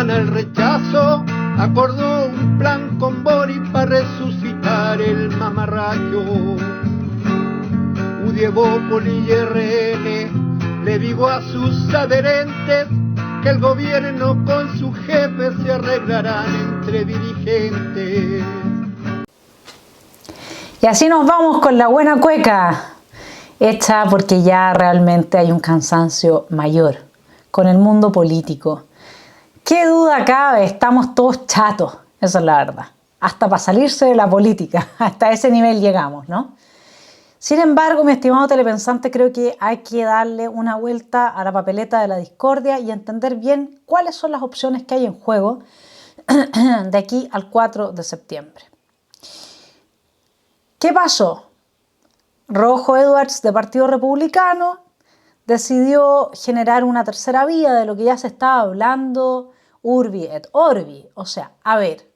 gana el rechazo, acordó un plan con Boric para resucitar el mamarracho. Udievópoli y RN le digo a sus adherentes que el gobierno con sus jefes se arreglarán entre dirigentes. Y así nos vamos con la buena cueca, hecha porque ya realmente hay un cansancio mayor con el mundo político. ¿Qué duda cabe? Estamos todos chatos, eso es la verdad. Hasta para salirse de la política, hasta ese nivel llegamos, ¿no? Sin embargo, mi estimado telepensante, creo que hay que darle una vuelta a la papeleta de la discordia y entender bien cuáles son las opciones que hay en juego de aquí al 4 de septiembre. ¿Qué pasó? Rojo Edwards, de Partido Republicano, decidió generar una tercera vía de lo que ya se estaba hablando, Urbi et Orbi. O sea, a ver,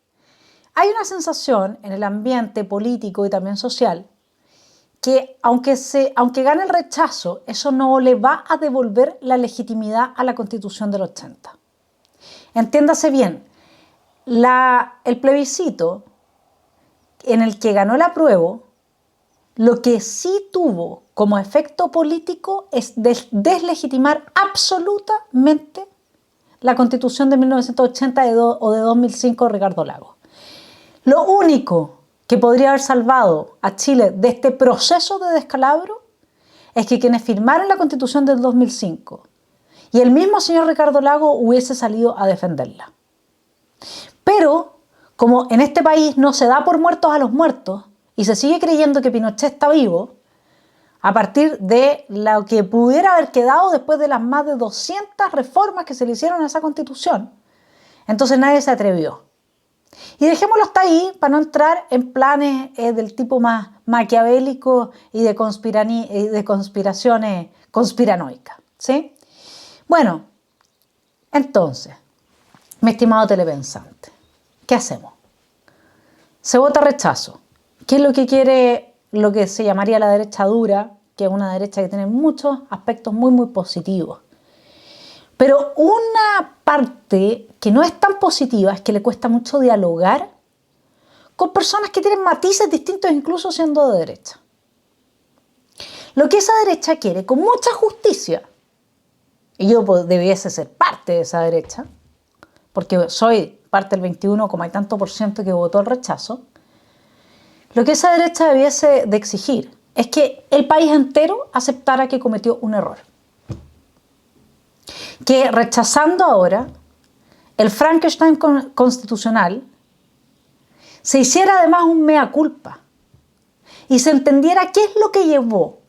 hay una sensación en el ambiente político y también social que aunque gane el rechazo, eso no le va a devolver la legitimidad a la Constitución del 80. Entiéndase bien, el plebiscito en el que ganó el apruebo, lo que sí tuvo como efecto político es deslegitimar absolutamente la Constitución de 1980 o de 2005 de Ricardo Lagos. Lo único que podría haber salvado a Chile de este proceso de descalabro es que quienes firmaron la Constitución del 2005 y el mismo señor Ricardo Lagos hubiese salido a defenderla. Pero, como en este país no se da por muertos a los muertos y se sigue creyendo que Pinochet está vivo, a partir de lo que pudiera haber quedado después de las más de 200 reformas que se le hicieron a esa Constitución, entonces nadie se atrevió. Y dejémoslo hasta ahí para no entrar en planes del tipo más maquiavélico y de conspiraciones conspiranoicas, ¿sí? Bueno, entonces, mi estimado telepensante, ¿qué hacemos? Se vota rechazo. ¿Qué es lo que quiere lo que se llamaría la derecha dura? Que es una derecha que tiene muchos aspectos muy, muy positivos. Pero una parte que no es tan positiva es que le cuesta mucho dialogar con personas que tienen matices distintos incluso siendo de derecha. Lo que esa derecha quiere con mucha justicia, y yo debiese ser parte de esa derecha, porque soy parte del 21, como hay tanto por ciento que votó el rechazo, lo que esa derecha debiese de exigir es que el país entero aceptara que cometió un error. Que rechazando ahora el Frankenstein constitucional, se hiciera además un mea culpa y se entendiera qué es lo que llevó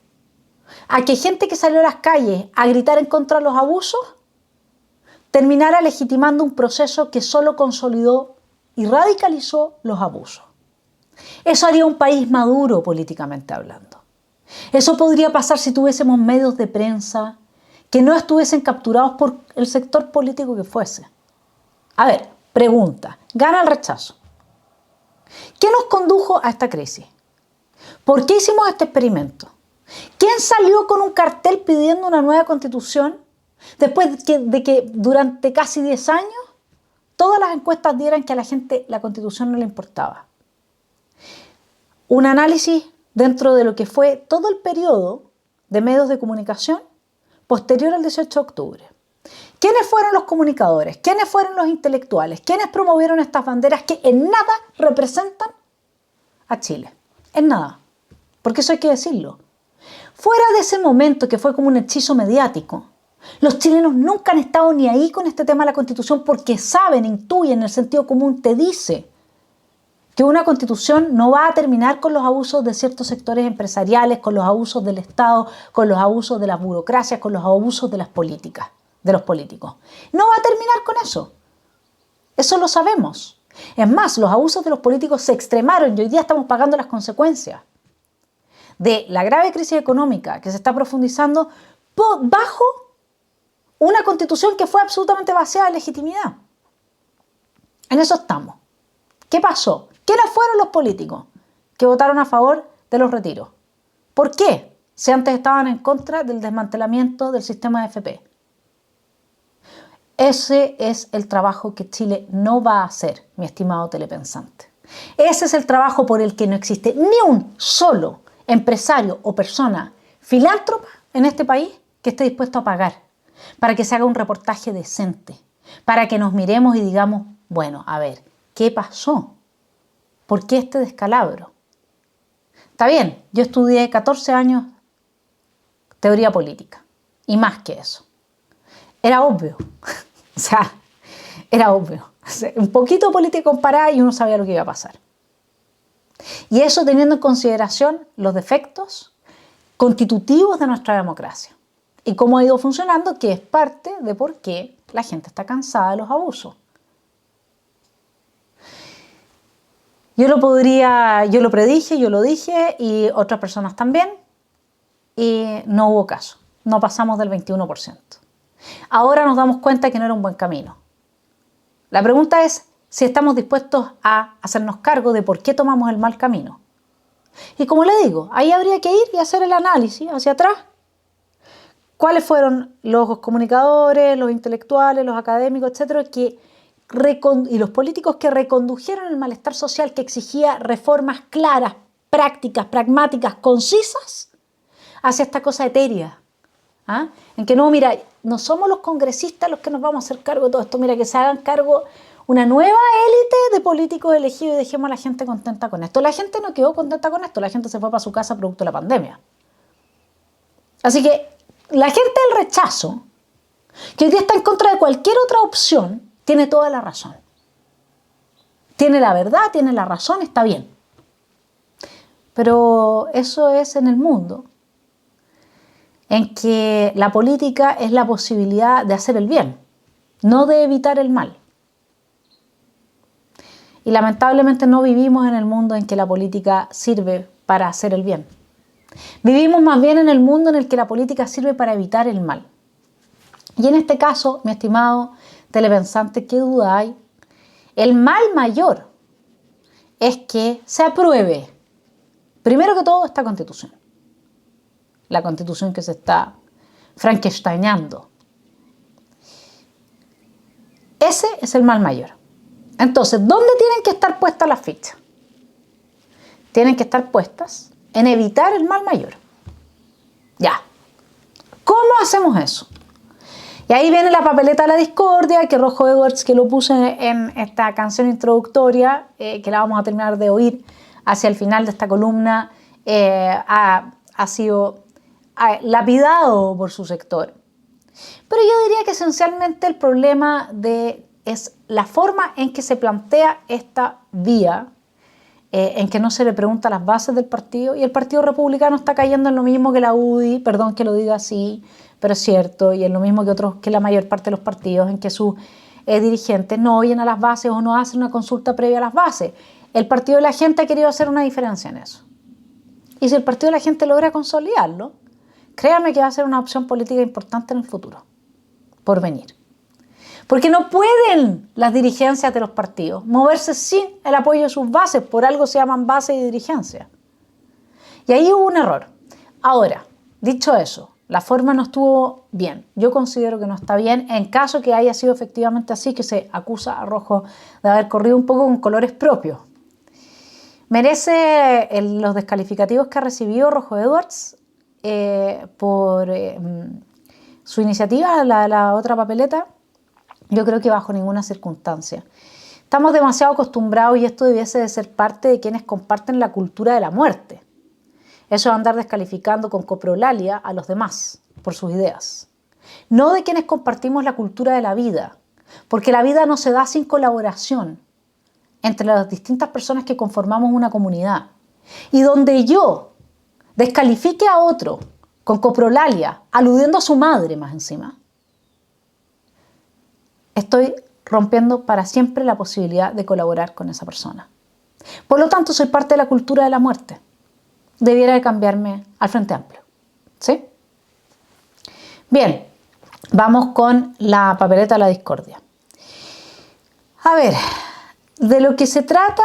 a que gente que salió a las calles a gritar en contra de los abusos terminara legitimando un proceso que solo consolidó y radicalizó los abusos. Eso haría un país maduro políticamente hablando. Eso podría pasar si tuviésemos medios de prensa que no estuviesen capturados por el sector político que fuese. A ver, pregunta, gana el rechazo. ¿Qué nos condujo a esta crisis? ¿Por qué hicimos este experimento? ¿Quién salió con un cartel pidiendo una nueva constitución después de que durante casi 10 años todas las encuestas dieran que a la gente la constitución no le importaba? Un análisis dentro de lo que fue todo el periodo de medios de comunicación posterior al 18 de octubre. ¿Quiénes fueron los comunicadores? ¿Quiénes fueron los intelectuales? ¿Quiénes promovieron estas banderas que en nada representan a Chile? En nada. Porque eso hay que decirlo. Fuera de ese momento que fue como un hechizo mediático, los chilenos nunca han estado ni ahí con este tema de la Constitución porque saben, intuyen, el sentido común te dice que una Constitución no va a terminar con los abusos de ciertos sectores empresariales, con los abusos del Estado, con los abusos de las burocracias, con los abusos de las políticas, de los políticos. No va a terminar con eso. Eso lo sabemos. Es más, los abusos de los políticos se extremaron y hoy día estamos pagando las consecuencias de la grave crisis económica que se está profundizando bajo una Constitución que fue absolutamente vaciada de legitimidad. En eso estamos. ¿Qué pasó? ¿Quiénes fueron los políticos que votaron a favor de los retiros? ¿Por qué? Si antes estaban en contra del desmantelamiento del sistema de AFP. Ese es el trabajo que Chile no va a hacer, mi estimado telepensante. Ese es el trabajo por el que no existe ni un solo empresario o persona filántropa en este país que esté dispuesto a pagar para que se haga un reportaje decente, para que nos miremos y digamos, bueno, a ver, ¿qué pasó? ¿Por qué este descalabro? Está bien, yo estudié 14 años teoría política y más que eso. Era obvio, o sea, era obvio. Un poquito de política comparada y uno sabía lo que iba a pasar. Y eso teniendo en consideración los defectos constitutivos de nuestra democracia y cómo ha ido funcionando, que es parte de por qué la gente está cansada de los abusos. Yo lo predije, yo lo dije y otras personas también y no hubo caso, no pasamos del 21%. Ahora nos damos cuenta que no era un buen camino. La pregunta es si estamos dispuestos a hacernos cargo de por qué tomamos el mal camino. Y como le digo, ahí habría que ir y hacer el análisis hacia atrás. ¿Cuáles fueron los comunicadores, los intelectuales, los académicos, etcétera, y los políticos que recondujeron el malestar social que exigía reformas claras, prácticas, pragmáticas, concisas, hacia esta cosa etérea? ¿Ah? En que no, mira, no somos los congresistas los que nos vamos a hacer cargo de todo esto, mira, que se hagan cargo una nueva élite de políticos elegidos y dejemos a la gente contenta con esto. La gente no quedó contenta con esto, la gente se fue para su casa producto de la pandemia. Así que la gente del rechazo, que hoy día está en contra de cualquier otra opción, tiene toda la razón. Tiene la verdad, tiene la razón, está bien. Pero eso es en el mundo en que la política es la posibilidad de hacer el bien, no de evitar el mal. Y lamentablemente no vivimos en el mundo en que la política sirve para hacer el bien. Vivimos más bien en el mundo en el que la política sirve para evitar el mal. Y en este caso, mi estimado telepensante, ¿qué duda hay? El mal mayor es que se apruebe, primero que todo, esta Constitución. La Constitución que se está frankensteinando. Ese es el mal mayor. Entonces, ¿dónde tienen que estar puestas las fichas? Tienen que estar puestas en evitar el mal mayor. Ya. ¿Cómo hacemos eso? Y ahí viene la papeleta de la discordia, que Rojo Edwards, que lo puse en esta canción introductoria, que la vamos a terminar de oír hacia el final de esta columna, ha sido lapidado por su sector. Pero yo diría que esencialmente el problema es la forma en que se plantea esta vía, en que no se le pregunta las bases del partido, y el Partido Republicano está cayendo en lo mismo que la UDI, perdón que lo diga así, pero es cierto, y en lo mismo que la mayor parte de los partidos, en que sus dirigentes no oyen a las bases o no hacen una consulta previa a las bases. El Partido de la Gente ha querido hacer una diferencia en eso. Y si el Partido de la Gente logra consolidarlo, créame que va a ser una opción política importante en el futuro, por venir. Porque no pueden las dirigencias de los partidos moverse sin el apoyo de sus bases, por algo se llaman bases y dirigencia. Y ahí hubo un error. Ahora, dicho eso, la forma no estuvo bien. Yo considero que no está bien. En caso que haya sido efectivamente así, que se acusa a Rojo de haber corrido un poco con colores propios. Merece los descalificativos que ha recibido Rojo Edwards por su iniciativa, la otra papeleta. Yo creo que bajo ninguna circunstancia. Estamos demasiado acostumbrados y esto debiese de ser parte de quienes comparten la cultura de la muerte. Eso de andar descalificando con coprolalia a los demás por sus ideas. No de quienes compartimos la cultura de la vida, porque la vida no se da sin colaboración entre las distintas personas que conformamos una comunidad. Y donde yo descalifique a otro con coprolalia, aludiendo a su madre más encima, estoy rompiendo para siempre la posibilidad de colaborar con esa persona. Por lo tanto, soy parte de la cultura de la muerte. Debiera de cambiarme al Frente Amplio. ¿Sí? Bien, vamos con la papeleta de la discordia. A ver, de lo que se trata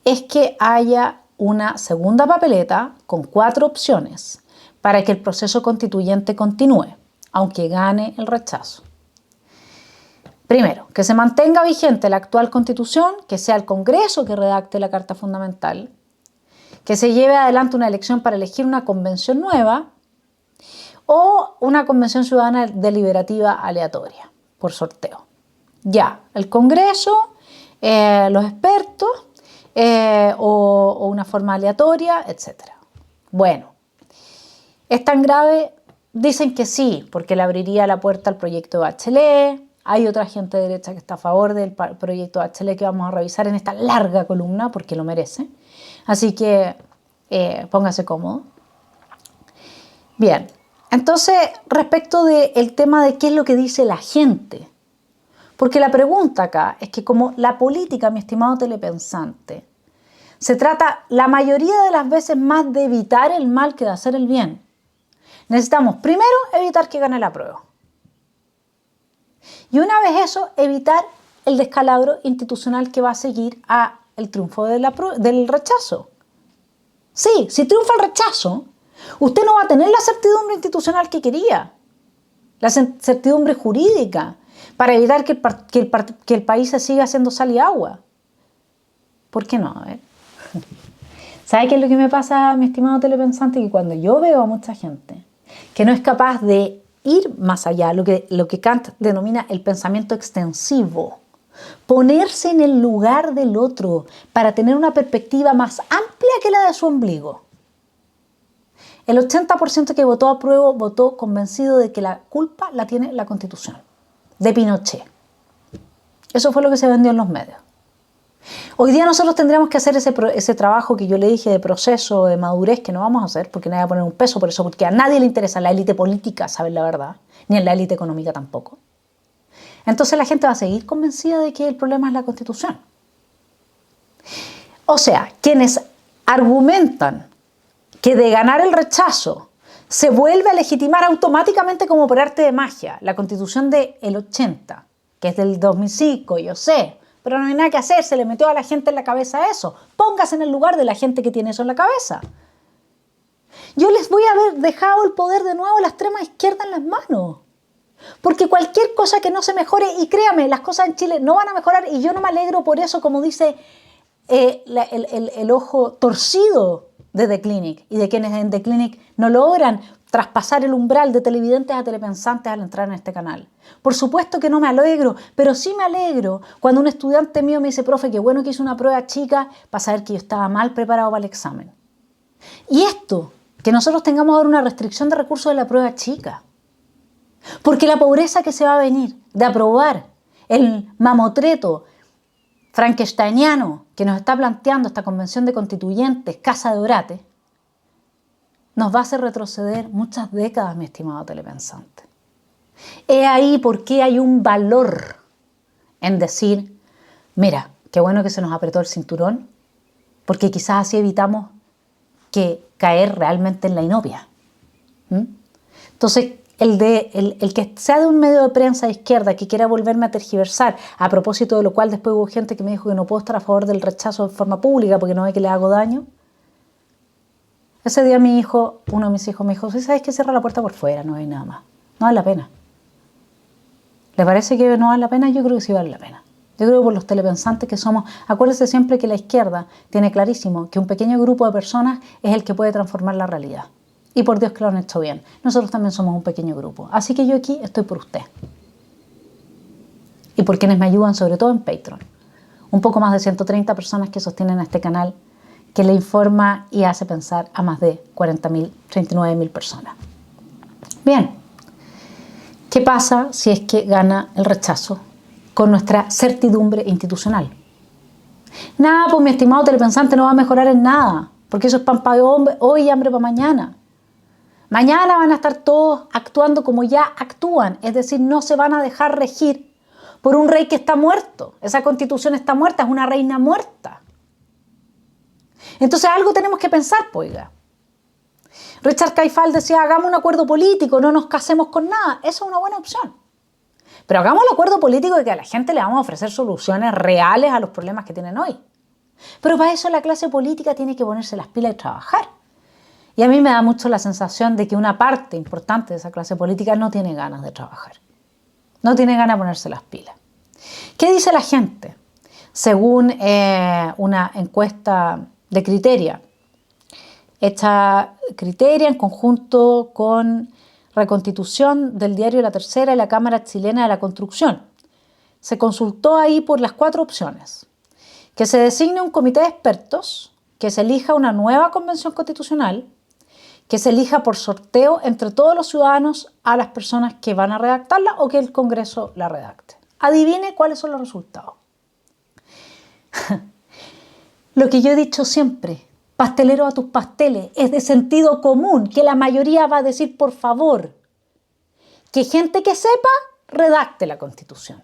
es que haya una segunda papeleta con 4 opciones para que el proceso constituyente continúe, aunque gane el rechazo. Primero, que se mantenga vigente la actual Constitución, que sea el Congreso que redacte la Carta Fundamental, que se lleve adelante una elección para elegir una convención nueva o una convención ciudadana deliberativa aleatoria, por sorteo. Ya, el Congreso, los expertos o una forma aleatoria, etc. Bueno, ¿es tan grave? Dicen que sí, porque le abriría la puerta al proyecto de Bachelet. Hay otra gente de derecha que está a favor del proyecto de Bachelet que vamos a revisar en esta larga columna porque lo merece. Así que póngase cómodo. Bien, entonces respecto del tema de qué es lo que dice la gente, porque la pregunta acá es que como la política, mi estimado telepensante, se trata la mayoría de las veces más de evitar el mal que de hacer el bien. Necesitamos primero evitar que gane la prueba. Y una vez eso, evitar el descalabro institucional que va a seguir al triunfo del rechazo. Sí, si triunfa el rechazo, usted no va a tener la certidumbre institucional que quería, la certidumbre jurídica, para evitar que el país se siga haciendo sal y agua. ¿Por qué no? A ver. ¿Sabe qué es lo que me pasa, mi estimado telepensante? Que cuando yo veo a mucha gente que no es capaz de ir más allá, lo que Kant denomina el pensamiento extensivo, ponerse en el lugar del otro para tener una perspectiva más amplia que la de su ombligo. El 80% que votó a prueba votó convencido de que la culpa la tiene la Constitución, de Pinochet. Eso fue lo que se vendió en los medios. Hoy día nosotros tendríamos que hacer ese trabajo que yo le dije de proceso, de madurez, que no vamos a hacer porque nadie va a poner un peso por eso, porque a nadie le interesa la élite política saber la verdad, ni en la élite económica tampoco. Entonces la gente va a seguir convencida de que el problema es la Constitución. O sea, quienes argumentan que de ganar el rechazo se vuelve a legitimar automáticamente como por arte de magia la Constitución del 80, que es del 2005, yo sé, pero no hay nada que hacer, se le metió a la gente en la cabeza eso. Póngase en el lugar de la gente que tiene eso en la cabeza. Yo les voy a haber dejado el poder de nuevo a la extrema izquierda en las manos. Porque cualquier cosa que no se mejore, y créame, las cosas en Chile no van a mejorar y yo no me alegro por eso, como dice el ojo torcido de The Clinic y de quienes en The Clinic no logran traspasar el umbral de televidentes a telepensantes al entrar en este canal. Por supuesto que no me alegro, pero sí me alegro cuando un estudiante mío me dice, profe, qué bueno que hice una prueba chica para saber que yo estaba mal preparado para el examen. Y esto, que nosotros tengamos ahora una restricción de recursos de la prueba chica, porque la pobreza que se va a venir de aprobar el mamotreto frankensteiniano que nos está planteando esta convención de constituyentes, Casa de Orate, nos va a hacer retroceder muchas décadas, mi estimado telepensante. He ahí por qué hay un valor en decir, mira, qué bueno que se nos apretó el cinturón, porque quizás así evitamos caer realmente en la inopia. Entonces, el que sea de un medio de prensa de izquierda que quiera volverme a tergiversar, a propósito de lo cual después hubo gente que me dijo que no puedo estar a favor del rechazo de forma pública porque no ve que le hago daño. Ese día uno de mis hijos me dijo, ¿sí sabes que cierra la puerta por fuera? No hay nada más. No vale la pena. ¿Le parece que no vale la pena? Yo creo que sí vale la pena. Yo creo que por los telepensantes que somos, acuérdense siempre que la izquierda tiene clarísimo que un pequeño grupo de personas es el que puede transformar la realidad. Y por Dios que lo han hecho bien. Nosotros también somos un pequeño grupo. Así que yo aquí estoy por usted. Y por quienes me ayudan, sobre todo en Patreon. Un poco más de 130 personas que sostienen a este canal, que le informa y hace pensar a más de 39.000 personas. Bien, ¿qué pasa si es que gana el rechazo con nuestra certidumbre institucional? Nada, pues mi estimado telepensante, no va a mejorar en nada, porque eso es pan para hoy y hambre para mañana. Mañana van a estar todos actuando como ya actúan, es decir, no se van a dejar regir por un rey que está muerto. Esa constitución está muerta, es una reina muerta. Entonces algo tenemos que pensar, oiga. Richard Caifal decía, hagamos un acuerdo político, no nos casemos con nada. Esa es una buena opción. Pero hagamos el acuerdo político de que a la gente le vamos a ofrecer soluciones reales a los problemas que tienen hoy. Pero para eso la clase política tiene que ponerse las pilas y trabajar. Y a mí me da mucho la sensación de que una parte importante de esa clase política no tiene ganas de trabajar. No tiene ganas de ponerse las pilas. ¿Qué dice la gente? Según una encuesta de Criteria, hecha Criteria en conjunto con Reconstitución del diario La Tercera y la Cámara Chilena de la Construcción. Se consultó ahí por las 4 opciones. Que se designe un comité de expertos, que se elija una nueva convención constitucional, que se elija por sorteo entre todos los ciudadanos a las personas que van a redactarla o que el Congreso la redacte. Adivine cuáles son los resultados. Lo que yo he dicho siempre, pastelero a tus pasteles, es de sentido común que la mayoría va a decir, por favor, que gente que sepa redacte la Constitución.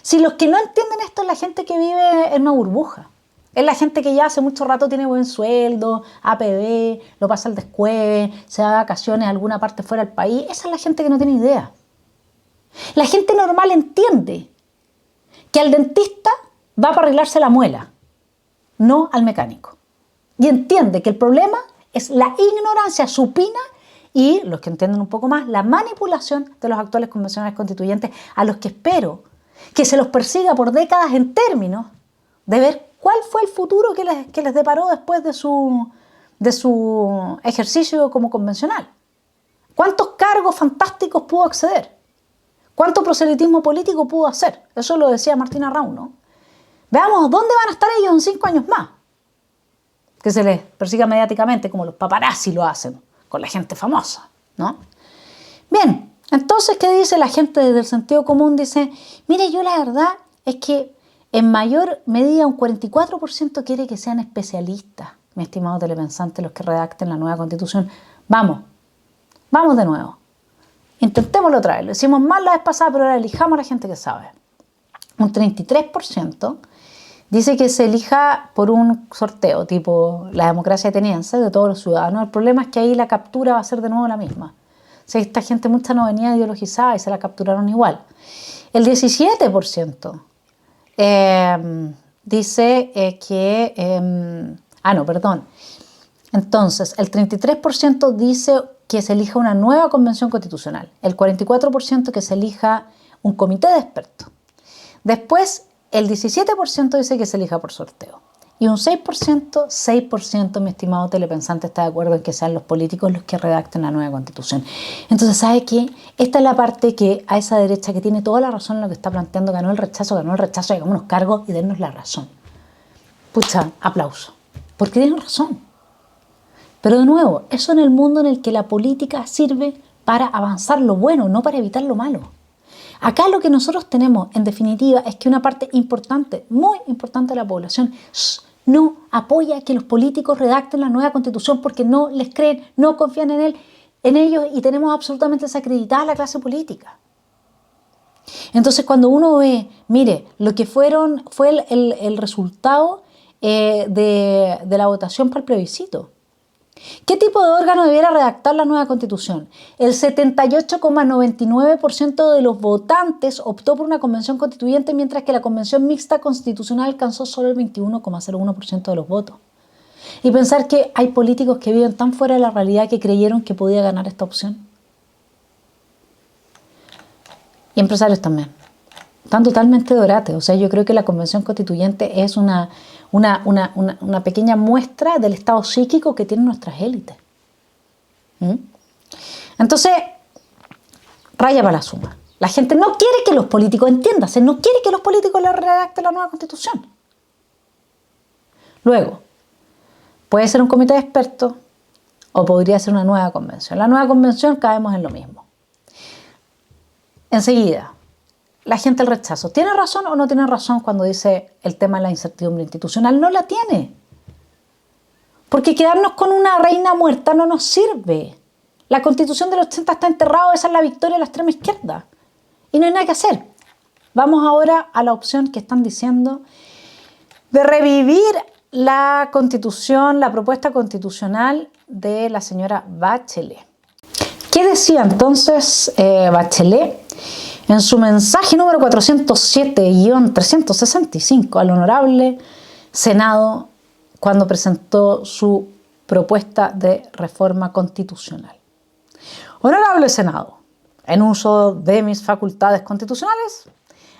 Si los que no entienden esto es la gente que vive en una burbuja, es la gente que ya hace mucho rato tiene buen sueldo, APB, lo pasa al descueve, se da vacaciones a alguna parte fuera del país, esa es la gente que no tiene idea. La gente normal entiende que al dentista va para arreglarse la muela, no al mecánico. Y entiende que el problema es la ignorancia supina y, los que entienden un poco más, la manipulación de los actuales convencionales constituyentes, a los que espero que se los persiga por décadas en términos de ver cuál fue el futuro que les deparó después de su ejercicio como convencional. ¿Cuántos cargos fantásticos pudo acceder? ¿Cuánto proselitismo político pudo hacer? Eso lo decía Martín Arrau, ¿no? Veamos dónde van a estar ellos en 5 años más. Que se les persiga mediáticamente, como los paparazzi lo hacen con la gente famosa, ¿no? Bien, entonces, ¿qué dice la gente desde el sentido común? Dice, mire, yo la verdad es que en mayor medida un 44% quiere que sean especialistas, mi estimado telepensante, los que redacten la nueva Constitución. Vamos de nuevo. Intentémoslo otra vez. Lo hicimos mal la vez pasada, pero ahora elijamos a la gente que sabe. Un 33% dice que se elija por un sorteo, tipo la democracia ateniense, de todos los ciudadanos. El problema es que ahí la captura va a ser de nuevo la misma. O sea, esta gente mucha no venía ideologizada y se la capturaron igual. El 17% dice que... Entonces, el 33% dice que se elija una nueva convención constitucional. El 44% que se elija un comité de expertos. Después, el 17% dice que se elija por sorteo. Y un 6%, mi estimado telepensante, está de acuerdo en que sean los políticos los que redacten la nueva Constitución. Entonces, ¿sabe qué? Esta es la parte que a esa derecha que tiene toda la razón en lo que está planteando, ganó el rechazo, hagámonos cargo y dennos la razón. Pucha, aplauso. Porque tienen razón. Pero de nuevo, eso en el mundo en el que la política sirve para avanzar lo bueno, no para evitar lo malo. Acá lo que nosotros tenemos, en definitiva, es que una parte importante, muy importante de la población, no apoya que los políticos redacten la nueva Constitución porque no les creen, no confían en ellos y tenemos absolutamente desacreditada a la clase política. Entonces, cuando uno ve, mire, lo que fue el resultado de la votación para el plebiscito. ¿Qué tipo de órgano debiera redactar la nueva Constitución? El 78,99% de los votantes optó por una convención constituyente, mientras que la convención mixta constitucional alcanzó solo el 21,01% de los votos. Y pensar que hay políticos que viven tan fuera de la realidad que creyeron que podía ganar esta opción. Y empresarios también. Están totalmente de orate. O sea, yo creo que la convención constituyente es una pequeña muestra del estado psíquico que tienen nuestras élites. Entonces, raya para la suma. La gente no quiere que los políticos, entiéndase, no quiere que los políticos le redacten la nueva Constitución. Luego, puede ser un comité de expertos o podría ser una nueva convención. La nueva convención caemos en lo mismo. Enseguida, la gente el rechazo. ¿Tiene razón o no tiene razón cuando dice el tema de la incertidumbre institucional? No la tiene. Porque quedarnos con una reina muerta no nos sirve. La Constitución del 80 está enterrada, esa es la victoria de la extrema izquierda. Y no hay nada que hacer. Vamos ahora a la opción que están diciendo de revivir la Constitución, la propuesta constitucional de la señora Bachelet. ¿Qué decía entonces Bachelet? En su mensaje número 407-365 al Honorable Senado cuando presentó su propuesta de reforma constitucional. Honorable Senado, en uso de mis facultades constitucionales,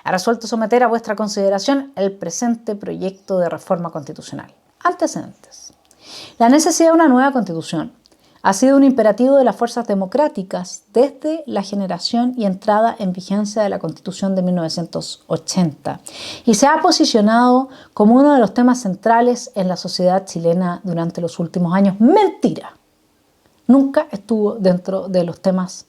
he resuelto someter a vuestra consideración el presente proyecto de reforma constitucional. Antecedentes. La necesidad de una nueva constitución ha sido un imperativo de las fuerzas democráticas desde la generación y entrada en vigencia de la Constitución de 1980 y se ha posicionado como uno de los temas centrales en la sociedad chilena durante los últimos años. Mentira. Nunca estuvo dentro de los temas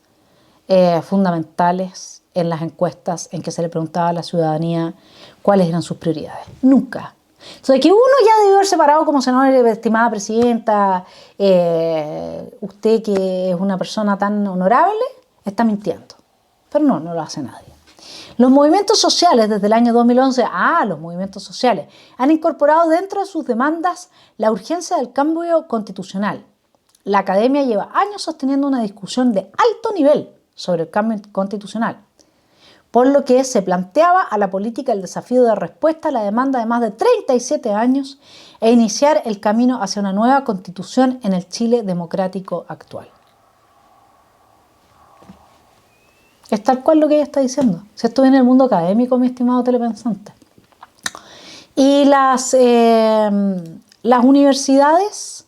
fundamentales en las encuestas en que se le preguntaba a la ciudadanía cuáles eran sus prioridades. Nunca. Entonces, que uno ya debió haber separado como senador, estimada presidenta, usted que es una persona tan honorable, está mintiendo. Pero no lo hace nadie. Los movimientos sociales desde el año 2011, los movimientos sociales, han incorporado dentro de sus demandas la urgencia del cambio constitucional. La academia lleva años sosteniendo una discusión de alto nivel sobre el cambio constitucional, por lo que se planteaba a la política el desafío de respuesta a la demanda de más de 37 años e iniciar el camino hacia una nueva constitución en el Chile democrático actual. Es tal cual lo que ella está diciendo. Si esto viene del mundo académico, mi estimado telepensante. Y las universidades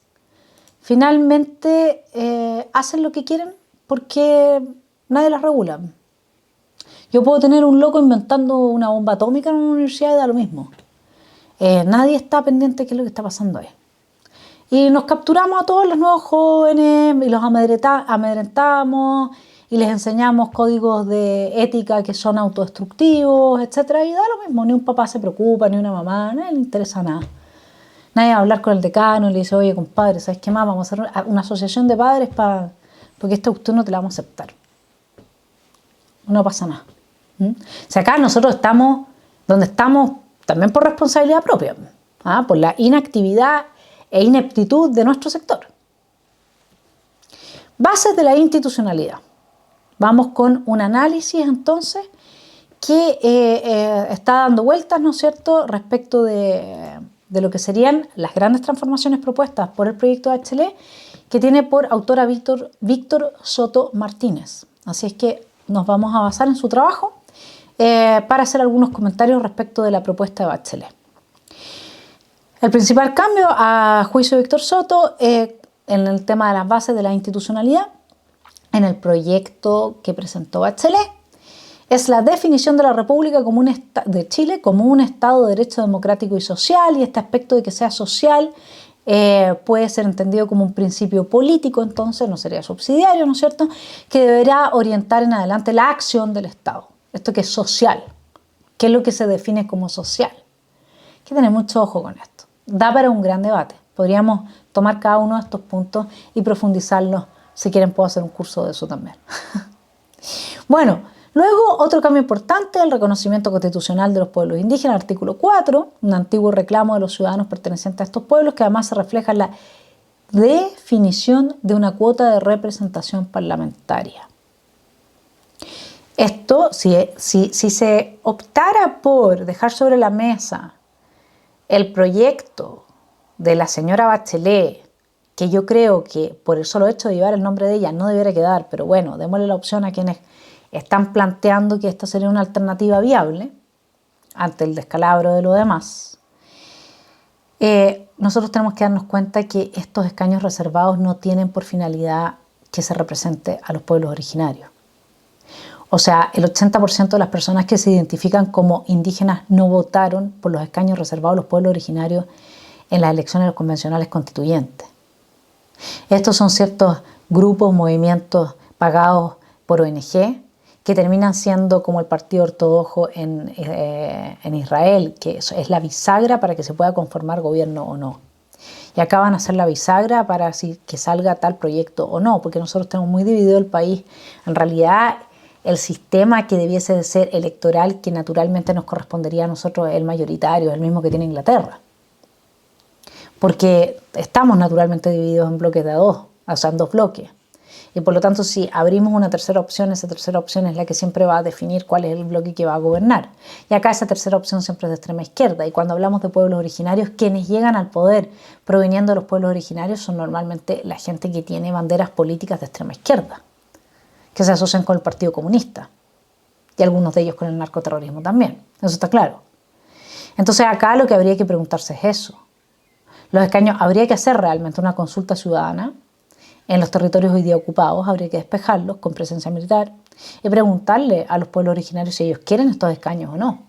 finalmente hacen lo que quieren porque nadie las regula. Yo puedo tener un loco inventando una bomba atómica en una universidad y da lo mismo. Nadie está pendiente de qué es lo que está pasando ahí. Y nos capturamos a todos los nuevos jóvenes y los amedrentamos y les enseñamos códigos de ética que son autodestructivos, etc. Y da lo mismo, ni un papá se preocupa, ni una mamá, nadie le interesa nada. Nadie va a hablar con el decano y le dice, oye, compadre, ¿sabes qué más? Vamos a hacer una asociación de padres porque esta cuestión no te la vamos a aceptar. No pasa nada. O sea, acá nosotros estamos donde estamos también por responsabilidad propia, por la inactividad e ineptitud de nuestro sector. Bases de la institucionalidad. Vamos con un análisis entonces que está dando vueltas, ¿no es cierto?, respecto de lo que serían las grandes transformaciones propuestas por el proyecto de Bachelet, que tiene por autora Víctor Soto Martínez. Así es que nos vamos a basar en su trabajo para hacer algunos comentarios respecto de la propuesta de Bachelet. El principal cambio, a juicio de Víctor Soto, en el tema de las bases de la institucionalidad, en el proyecto que presentó Bachelet, es la definición de la República de Chile como un Estado de Derecho democrático y social, y este aspecto de que sea social puede ser entendido como un principio político, entonces no sería subsidiario, ¿no es cierto?, que deberá orientar en adelante la acción del Estado. Esto que es social, ¿qué es lo que se define como social? Hay que tener mucho ojo con esto. Da para un gran debate. Podríamos tomar cada uno de estos puntos y profundizarlos. Si quieren puedo hacer un curso de eso también. Bueno, luego otro cambio importante, el reconocimiento constitucional de los pueblos indígenas, artículo 4, un antiguo reclamo de los ciudadanos pertenecientes a estos pueblos que además se refleja en la definición de una cuota de representación parlamentaria. Esto, si se optara por dejar sobre la mesa el proyecto de la señora Bachelet, que yo creo que por el solo hecho de llevar el nombre de ella no debiera quedar, pero bueno, démosle la opción a quienes están planteando que esta sería una alternativa viable ante el descalabro de lo demás. Nosotros tenemos que darnos cuenta que estos escaños reservados no tienen por finalidad que se represente a los pueblos originarios. O sea, el 80% de las personas que se identifican como indígenas no votaron por los escaños reservados a los pueblos originarios en las elecciones de los convencionales constituyentes. Estos son ciertos grupos, movimientos pagados por ONG que terminan siendo como el partido ortodoxo en Israel, que es la bisagra para que se pueda conformar gobierno o no. Y acá van a ser la bisagra para que salga tal proyecto o no, porque nosotros tenemos muy dividido el país. En realidad, el sistema que debiese de ser electoral, que naturalmente nos correspondería a nosotros, el mayoritario, es el mismo que tiene Inglaterra. Porque estamos naturalmente divididos en bloques de dos, o sea, en dos bloques. Y por lo tanto, si abrimos una tercera opción, esa tercera opción es la que siempre va a definir cuál es el bloque que va a gobernar. Y acá esa tercera opción siempre es de extrema izquierda. Y cuando hablamos de pueblos originarios, quienes llegan al poder proveniendo de los pueblos originarios son normalmente la gente que tiene banderas políticas de extrema izquierda, que se asocian con el Partido Comunista y algunos de ellos con el narcoterrorismo también, eso está claro. Entonces acá lo que habría que preguntarse es eso. Los escaños, habría que hacer realmente una consulta ciudadana en los territorios hoy día ocupados, habría que despejarlos con presencia militar y preguntarle a los pueblos originarios si ellos quieren estos escaños o no.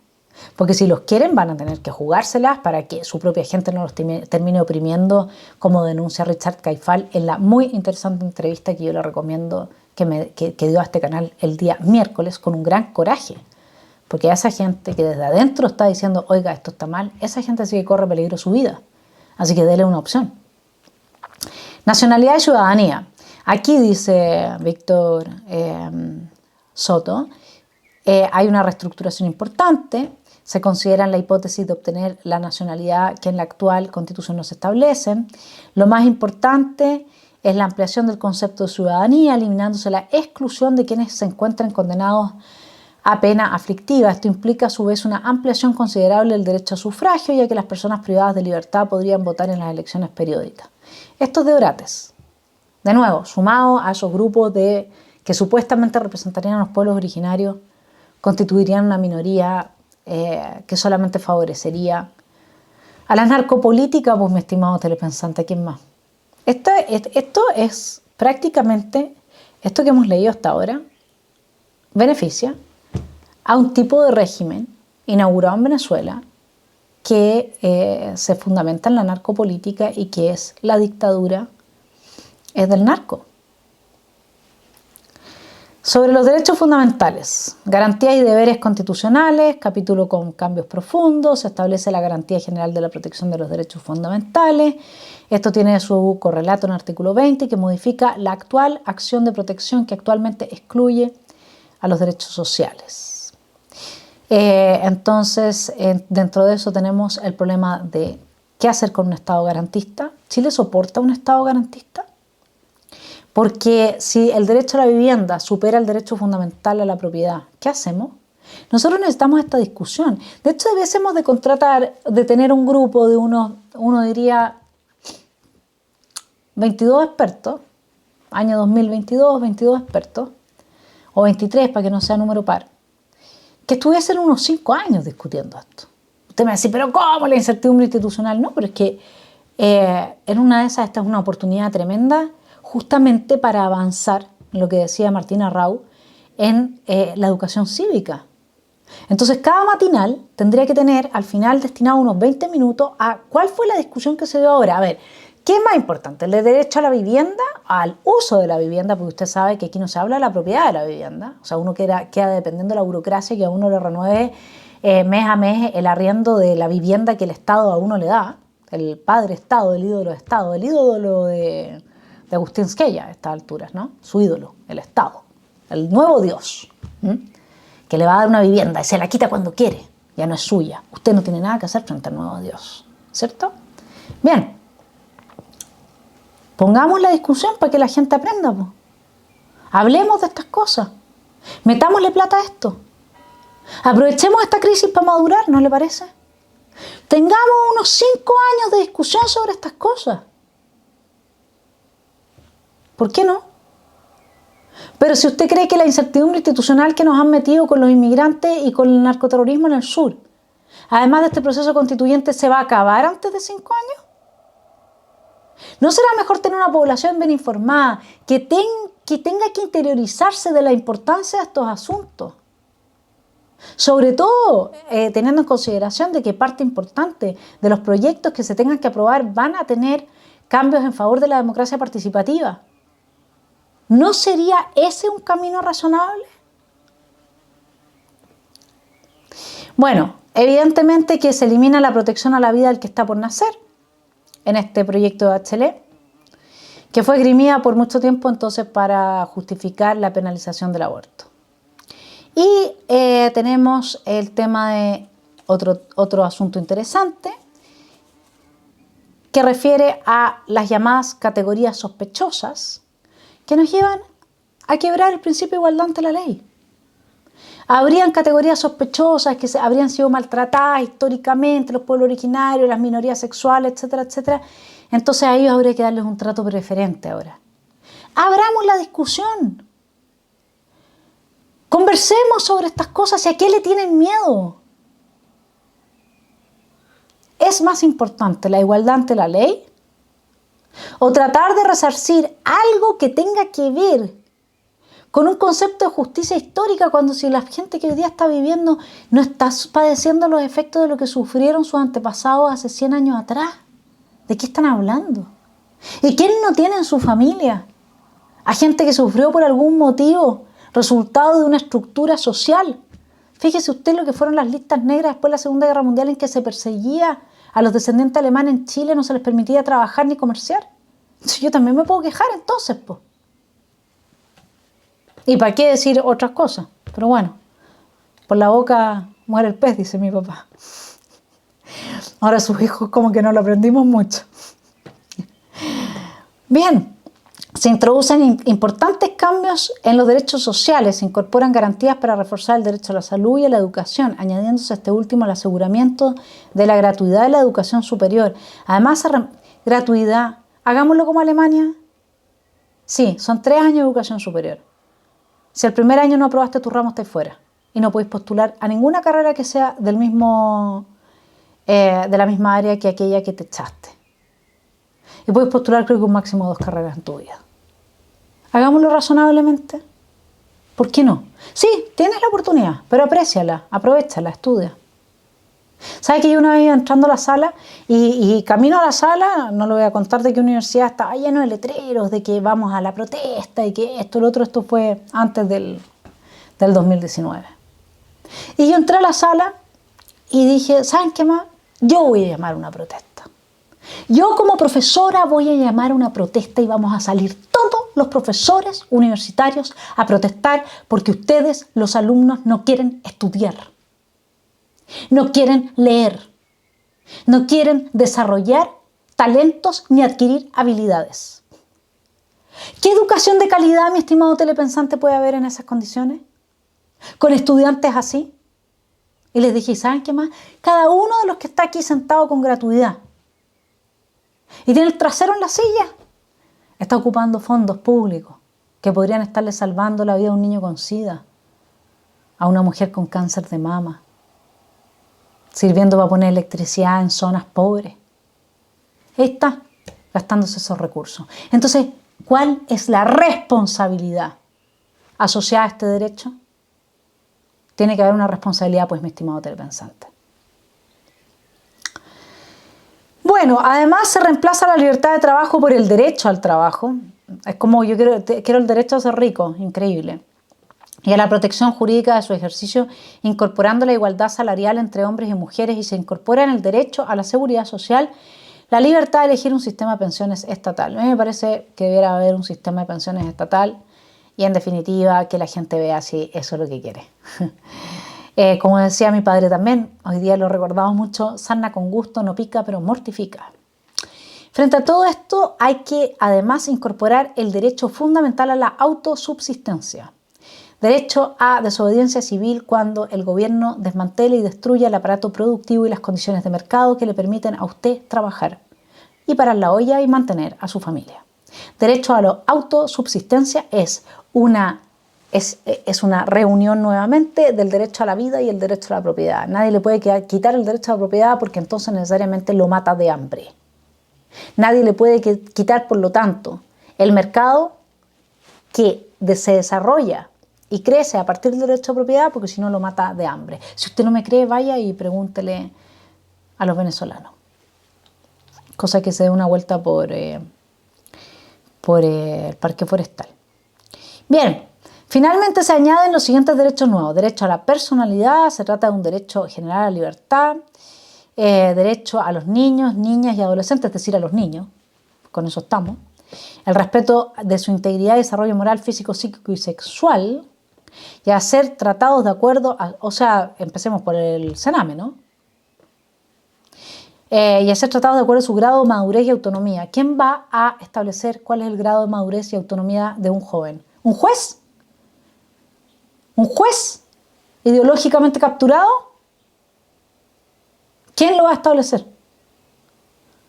Porque si los quieren van a tener que jugárselas para que su propia gente no los termine oprimiendo, como denuncia Richard Caifal en la muy interesante entrevista que yo le recomiendo que dio a este canal el día miércoles con un gran coraje. Porque a esa gente que desde adentro está diciendo, oiga, esto está mal, esa gente sí que corre peligro su vida. Así que dele una opción. Nacionalidad y ciudadanía. Aquí dice Víctor Soto, hay una reestructuración importante. Se considera la hipótesis de obtener la nacionalidad que en la actual Constitución no se establece. Lo más importante es la ampliación del concepto de ciudadanía, eliminándose la exclusión de quienes se encuentran condenados a pena aflictiva. Esto implica a su vez una ampliación considerable del derecho a sufragio, ya que las personas privadas de libertad podrían votar en las elecciones periódicas. Esto es de Orates. De nuevo, sumado a esos grupos que supuestamente representarían a los pueblos originarios, constituirían una minoría que solamente favorecería a la narcopolítica, pues mi estimado telepensante, ¿quién más? Esto es prácticamente, esto que hemos leído hasta ahora, beneficia a un tipo de régimen inaugurado en Venezuela que se fundamenta en la narcopolítica y que es la dictadura del narco. Sobre los derechos fundamentales, garantías y deberes constitucionales, capítulo con cambios profundos, se establece la garantía general de la protección de los derechos fundamentales. Esto tiene su correlato en el artículo 20 que modifica la actual acción de protección que actualmente excluye a los derechos sociales. Entonces, dentro de eso tenemos el problema de qué hacer con un Estado garantista. ¿Chile soporta un Estado garantista? Porque si el derecho a la vivienda supera el derecho fundamental a la propiedad, ¿qué hacemos? Nosotros necesitamos esta discusión. De hecho, debiésemos de tener un grupo de uno diría 22 expertos, año 2022, 22 expertos, o 23 para que no sea número par, que estuviesen unos 5 años discutiendo esto. Usted me va a decir, ¿pero cómo la incertidumbre institucional? No, pero es que en una de esas esta es una oportunidad tremenda justamente para avanzar, en lo que decía Martina Rau, en la educación cívica. Entonces, cada matinal tendría que tener al final destinado unos 20 minutos a cuál fue la discusión que se dio ahora. A ver, ¿qué es más importante? ¿El derecho a la vivienda, al uso de la vivienda? Porque usted sabe que aquí no se habla de la propiedad de la vivienda. O sea, uno queda dependiendo de la burocracia que a uno le renueve mes a mes el arriendo de la vivienda que el Estado a uno le da. El padre Estado, el ídolo de Agustín Squella a estas alturas, ¿no? Su ídolo, el Estado, el nuevo Dios, que le va a dar una vivienda y se la quita cuando quiere, ya no es suya. Usted no tiene nada que hacer frente al nuevo Dios, ¿cierto? Bien, pongamos la discusión para que la gente aprenda, pues. Hablemos de estas cosas, metámosle plata a esto, aprovechemos esta crisis para madurar, ¿no le parece? Tengamos unos 5 años de discusión sobre estas cosas. ¿Por qué no? Pero si usted cree que la incertidumbre institucional que nos han metido con los inmigrantes y con el narcoterrorismo en el sur, además de este proceso constituyente, se va a acabar antes de 5 años, ¿no será mejor tener una población bien informada, que tenga que interiorizarse de la importancia de estos asuntos? Sobre todo teniendo en consideración de que parte importante de los proyectos que se tengan que aprobar van a tener cambios en favor de la democracia participativa. ¿No sería ese un camino razonable? Bueno, evidentemente que se elimina la protección a la vida del que está por nacer en este proyecto de Bachelet, que fue esgrimida por mucho tiempo entonces para justificar la penalización del aborto. Y tenemos el tema de otro asunto interesante que refiere a las llamadas categorías sospechosas, que nos llevan a quebrar el principio de igualdad ante la ley. Habrían categorías sospechosas que habrían sido maltratadas históricamente, los pueblos originarios, las minorías sexuales, etcétera, etcétera. Entonces a ellos habría que darles un trato preferente ahora. Abramos la discusión. Conversemos sobre estas cosas y a qué le tienen miedo. ¿Es más importante la igualdad ante la ley? ¿O tratar de resarcir algo que tenga que ver con un concepto de justicia histórica cuando si la gente que hoy día está viviendo no está padeciendo los efectos de lo que sufrieron sus antepasados hace 100 años atrás? ¿De qué están hablando? ¿Y quién no tiene en su familia a gente que sufrió por algún motivo, resultado de una estructura social? Fíjese usted lo que fueron las listas negras después de la Segunda Guerra Mundial, en que se perseguía a los descendientes alemanes en Chile, no se les permitía trabajar ni comerciar. Yo también me puedo quejar entonces, pues. ¿Y para qué decir otras cosas? Pero bueno, por la boca muere el pez, dice mi papá. Ahora sus hijos como que no lo aprendimos mucho. Bien, se introducen importantes cambios en los derechos sociales, se incorporan garantías para reforzar el derecho a la salud y a la educación, añadiéndose a este último el aseguramiento de la gratuidad de la educación superior. Además, gratuidad, hagámoslo como Alemania. Sí, son 3 años de educación superior. Si el primer año no aprobaste tu ramo, estás fuera y no podéis postular a ninguna carrera que sea de la misma área que aquella que te echaste. Y puedes postular creo que un máximo de 2 carreras en tu vida. Hagámoslo razonablemente. ¿Por qué no? Sí, tienes la oportunidad, pero apréciala, aprovéchala, estudia. ¿Sabes que yo una vez iba entrando a la sala y camino a la sala, no lo voy a contar de qué universidad, estaba lleno de letreros, de que vamos a la protesta y que esto, lo otro, esto fue antes del 2019. Y yo entré a la sala y dije, ¿saben qué más? Yo voy a llamar a una protesta. Yo como profesora voy a llamar a una protesta y vamos a salir todos los profesores universitarios a protestar porque ustedes, los alumnos, no quieren estudiar. No quieren leer, no quieren desarrollar talentos ni adquirir habilidades. ¿Qué educación de calidad, mi estimado telepensante, puede haber en esas condiciones? Con estudiantes así. Y les dije, ¿saben qué más? Cada uno de los que está aquí sentado con gratuidad y tiene el trasero en la silla, está ocupando fondos públicos que podrían estarle salvando la vida a un niño con SIDA, a una mujer con cáncer de mama, sirviendo para poner electricidad en zonas pobres. Está gastándose esos recursos. Entonces, ¿cuál es la responsabilidad asociada a este derecho? Tiene que haber una responsabilidad, pues, mi estimado telepensante. Bueno, además se reemplaza la libertad de trabajo por el derecho al trabajo. Es como yo quiero el derecho a ser rico, increíble. Y a la protección jurídica de su ejercicio, incorporando la igualdad salarial entre hombres y mujeres, y se incorpora en el derecho a la seguridad social la libertad de elegir un sistema de pensiones estatal. A mí me parece que debiera haber un sistema de pensiones estatal y, en definitiva, que la gente vea si eso es lo que quiere. Como decía mi padre también, hoy día lo recordamos mucho, sarna con gusto no pica, pero mortifica. Frente a todo esto, hay que además incorporar el derecho fundamental a la autosubsistencia. Derecho a desobediencia civil cuando el gobierno desmantele y destruya el aparato productivo y las condiciones de mercado que le permiten a usted trabajar y parar la olla y mantener a su familia. Derecho a la autosubsistencia es una reunión nuevamente del derecho a la vida y el derecho a la propiedad. Nadie le puede quitar el derecho a la propiedad porque entonces necesariamente lo mata de hambre. Nadie le puede quitar, por lo tanto, el mercado que se desarrolla y crece a partir del derecho a propiedad, porque si no lo mata de hambre. Si usted no me cree, vaya y pregúntele a los venezolanos. Cosa que se dé una vuelta por el parque forestal. Bien, finalmente se añaden los siguientes derechos nuevos. Derecho a la personalidad, se trata de un derecho general a la libertad. Derecho a los niños, niñas y adolescentes, es decir, a los niños. Con eso estamos. El respeto de su integridad y desarrollo moral, físico, psíquico y sexual. Y a ser tratados de acuerdo, empecemos por el Sename, ¿no? Y a ser tratados de acuerdo a su grado de madurez y autonomía. ¿Quién va a establecer cuál es el grado de madurez y autonomía de un joven? ¿Un juez? ¿Un juez ideológicamente capturado? ¿Quién lo va a establecer?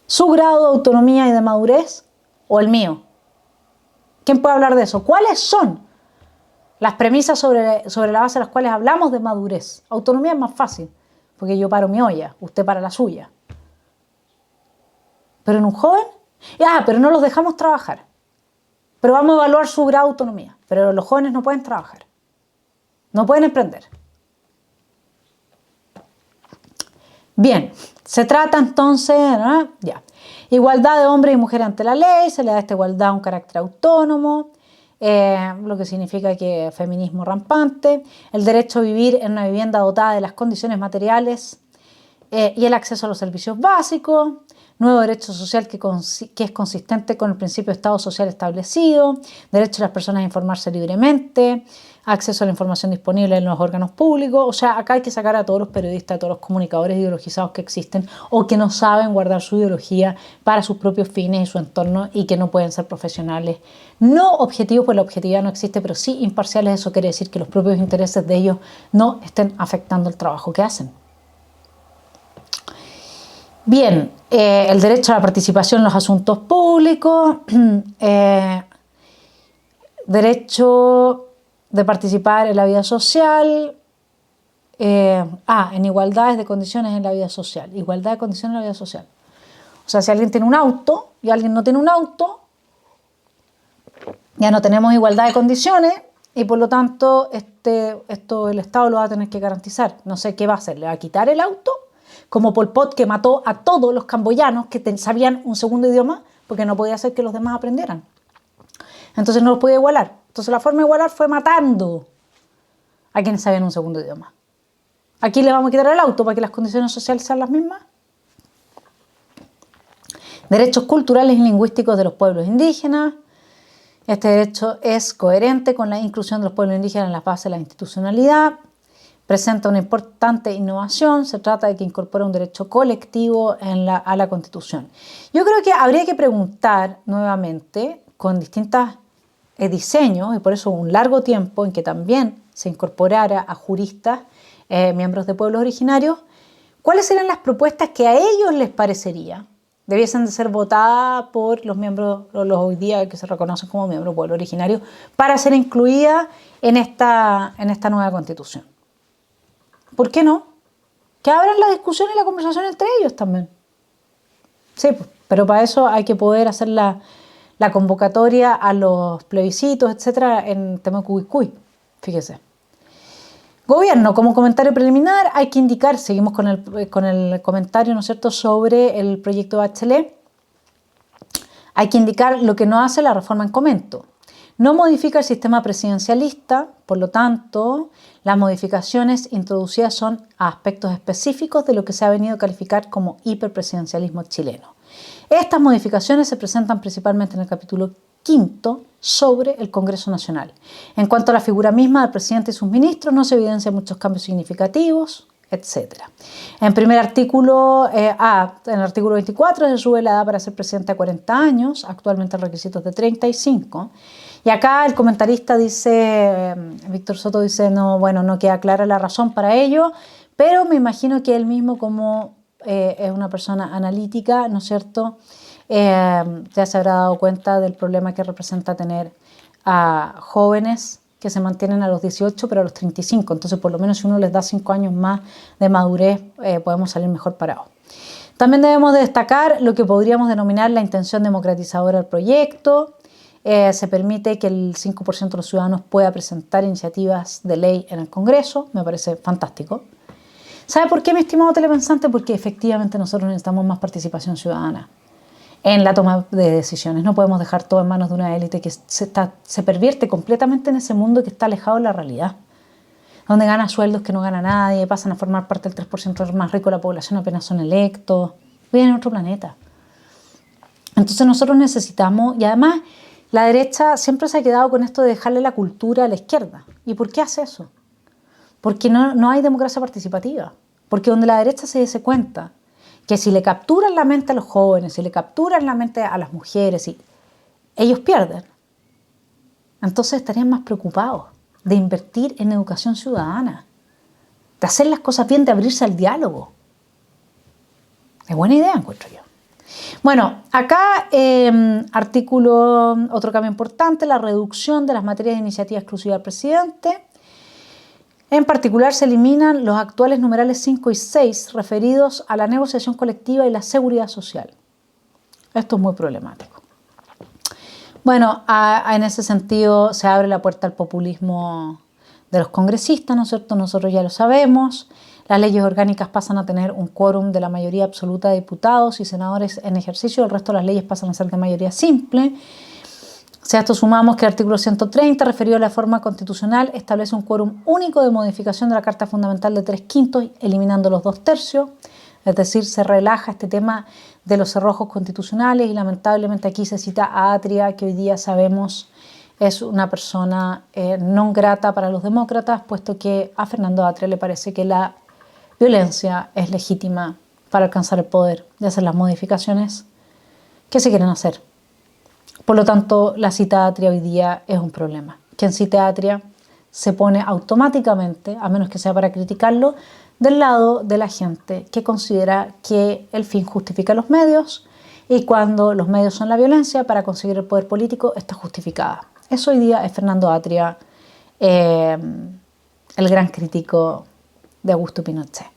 ¿Su grado de autonomía y de madurez o el mío? ¿Quién puede hablar de eso? ¿Cuáles son las premisas sobre la base de las cuales hablamos de madurez. Autonomía es más fácil, porque yo paro mi olla, usted para la suya. Pero en un joven, pero no los dejamos trabajar. Pero vamos a evaluar su grado de autonomía. Pero los jóvenes no pueden trabajar, no pueden emprender. Bien, se trata entonces, ¿no? Igualdad de hombres y mujeres ante la ley, se le da a esta igualdad un carácter autónomo, lo que significa que feminismo rampante, el derecho a vivir en una vivienda dotada de las condiciones materiales y el acceso a los servicios básicos, nuevo derecho social que es consistente con el principio de Estado social establecido, derecho de las personas a informarse libremente, acceso a la información disponible en los órganos públicos. O sea, acá hay que sacar a todos los periodistas, a todos los comunicadores ideologizados que existen o que no saben guardar su ideología para sus propios fines y su entorno y que no pueden ser profesionales. No objetivos, pues la objetividad no existe, pero sí imparciales. Eso quiere decir que los propios intereses de ellos no estén afectando el trabajo que hacen. Bien, el derecho a la participación en los asuntos públicos, derecho de participar en la vida social, en igualdades de condiciones en la vida social, igualdad de condiciones en la vida social. O sea, si alguien tiene un auto y alguien no tiene un auto, ya no tenemos igualdad de condiciones y por lo tanto esto el Estado lo va a tener que garantizar. No sé qué va a hacer, ¿le va a quitar el auto? Como Pol Pot, que mató a todos los camboyanos que sabían un segundo idioma porque no podía hacer que los demás aprendieran. Entonces no los podía igualar. Entonces la forma de igualar fue matando a quienes sabían un segundo idioma. Aquí le vamos a quitar el auto para que las condiciones sociales sean las mismas. Derechos culturales y lingüísticos de los pueblos indígenas. Este derecho es coherente con la inclusión de los pueblos indígenas en la base de la institucionalidad. Presenta una importante innovación, se trata de que incorpora un derecho colectivo a la Constitución. Yo creo que habría que preguntar nuevamente con distintos diseños, y por eso un largo tiempo en que también se incorporara a juristas, miembros de pueblos originarios, cuáles serían las propuestas que a ellos les parecería debiesen de ser votadas por los miembros, los hoy día que se reconocen como miembros de pueblos originarios, para ser incluidas en esta nueva Constitución. ¿Por qué no? Que abran la discusión y la conversación entre ellos también. Sí, pero para eso hay que poder hacer la convocatoria a los plebiscitos, etcétera, en Temucuicui. Fíjese. Gobierno, como comentario preliminar, hay que indicar, seguimos con el comentario, ¿no es cierto?, sobre el proyecto Bachelet. Hay que indicar lo que no hace la reforma en comento. No modifica el sistema presidencialista, por lo tanto, las modificaciones introducidas son a aspectos específicos de lo que se ha venido a calificar como hiperpresidencialismo chileno. Estas modificaciones se presentan principalmente en el capítulo 5 sobre el Congreso Nacional. En cuanto a la figura misma del presidente y sus ministros, no se evidencian muchos cambios significativos, etc. En primer artículo, en el artículo 24 se sube la edad para ser presidente a 40 años, actualmente el requisito es de 35. Y acá el comentarista dice, Víctor Soto dice, no queda clara la razón para ello, pero me imagino que él mismo, como es una persona analítica, ¿no es cierto?, ya se habrá dado cuenta del problema que representa tener a jóvenes que se mantienen a los 18 pero a los 35. Entonces, por lo menos si uno les da 5 años más de madurez, podemos salir mejor parados. También debemos de destacar lo que podríamos denominar la intención democratizadora del proyecto. Se permite que el 5% de los ciudadanos pueda presentar iniciativas de ley en el Congreso. Me parece fantástico. ¿Sabe por qué, mi estimado telepensante? Porque efectivamente nosotros necesitamos más participación ciudadana en la toma de decisiones. No podemos dejar todo en manos de una élite que se pervierte completamente en ese mundo que está alejado de la realidad, donde gana sueldos que no gana nadie, pasan a formar parte del 3% más rico de la población apenas son electos, viven en otro planeta. Entonces nosotros necesitamos, y además la derecha siempre se ha quedado con esto de dejarle la cultura a la izquierda. ¿Y por qué hace eso? Porque no hay democracia participativa, porque donde la derecha se diese cuenta que si le capturan la mente a los jóvenes, si le capturan la mente a las mujeres, ellos pierden. Entonces estarían más preocupados de invertir en educación ciudadana, de hacer las cosas bien, de abrirse al diálogo. Es buena idea, encuentro yo. Bueno, acá artículo, otro cambio importante, la reducción de las materias de iniciativa exclusiva del presidente. En particular, se eliminan los actuales numerales 5 y 6 referidos a la negociación colectiva y la seguridad social. Esto es muy problemático. Bueno, en ese sentido se abre la puerta al populismo de los congresistas, ¿no es cierto? Nosotros ya lo sabemos. Las leyes orgánicas pasan a tener un quórum de la mayoría absoluta de diputados y senadores en ejercicio. El resto de las leyes pasan a ser de mayoría simple. Si a esto sumamos que el artículo 130, referido a la reforma constitucional, establece un quórum único de modificación de la Carta Fundamental de 3/5, eliminando los 2/3. Es decir, se relaja este tema de los cerrojos constitucionales y lamentablemente aquí se cita a Atria, que hoy día sabemos es una persona no grata para los demócratas, puesto que a Fernando Atria le parece que la violencia es legítima para alcanzar el poder y hacer las modificaciones que se quieren hacer. Por lo tanto, la cita a Atria hoy día es un problema. Quien cite a Atria se pone automáticamente, a menos que sea para criticarlo, del lado de la gente que considera que el fin justifica los medios y cuando los medios son la violencia para conseguir el poder político está justificada. Eso hoy día es Fernando Atria, el gran crítico de Augusto Pinochet.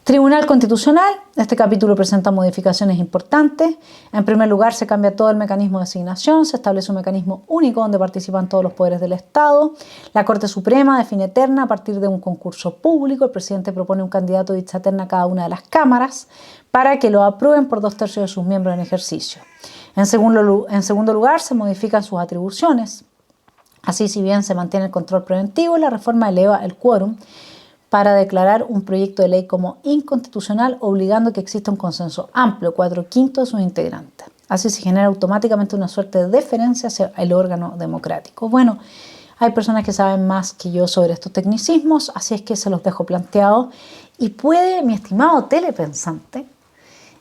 Tribunal Constitucional, este capítulo presenta modificaciones importantes. En primer lugar, se cambia todo el mecanismo de asignación, se establece un mecanismo único donde participan todos los poderes del Estado. La Corte Suprema define terna a partir de un concurso público. El presidente propone un candidato de dicha terna a cada una de las cámaras para que lo aprueben por 2/3 de sus miembros en ejercicio. En segundo lugar, se modifican sus atribuciones. Así, si bien se mantiene el control preventivo, la reforma eleva el quórum para declarar un proyecto de ley como inconstitucional, obligando que exista un consenso amplio, 4/5 de sus integrantes. Así se genera automáticamente una suerte de deferencia hacia el órgano democrático. Bueno, hay personas que saben más que yo sobre estos tecnicismos, así es que se los dejo planteados. Y puede, mi estimado telepensante,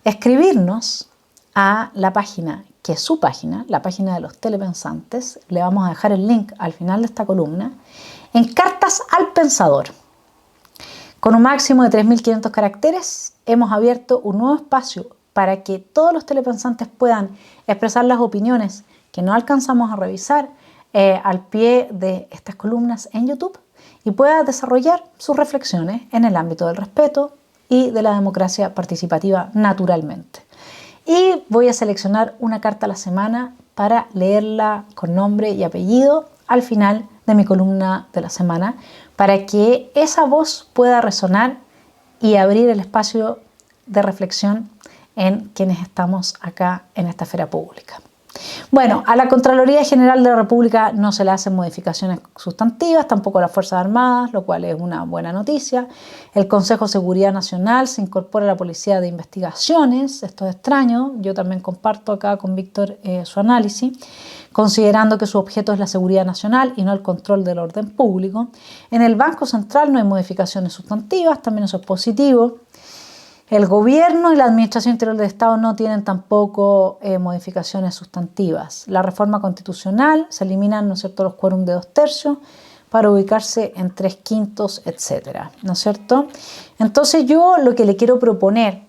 escribirnos a la página, que es su página, la página de los telepensantes. Le vamos a dejar el link al final de esta columna, en Cartas al Pensador. Con un máximo de 3.500 caracteres, hemos abierto un nuevo espacio para que todos los telepensantes puedan expresar las opiniones que no alcanzamos a revisar al pie de estas columnas en YouTube y pueda desarrollar sus reflexiones en el ámbito del respeto y de la democracia participativa naturalmente. Y voy a seleccionar una carta a la semana para leerla con nombre y apellido al final de mi columna de la semana, para que esa voz pueda resonar y abrir el espacio de reflexión en quienes estamos acá en esta esfera pública. Bueno, a la Contraloría General de la República no se le hacen modificaciones sustantivas, tampoco a las Fuerzas Armadas, lo cual es una buena noticia. El Consejo de Seguridad Nacional se incorpora a la Policía de Investigaciones, esto es extraño, yo también comparto acá con Víctor su análisis, considerando que su objeto es la seguridad nacional y no el control del orden público. En el Banco Central no hay modificaciones sustantivas, también eso es positivo. El gobierno y la Administración Interior del Estado no tienen tampoco modificaciones sustantivas. La reforma constitucional se eliminan, ¿no es cierto?, los quórums de 2/3 para ubicarse en 3/5, etcétera, ¿no es cierto? Entonces yo lo que le quiero proponer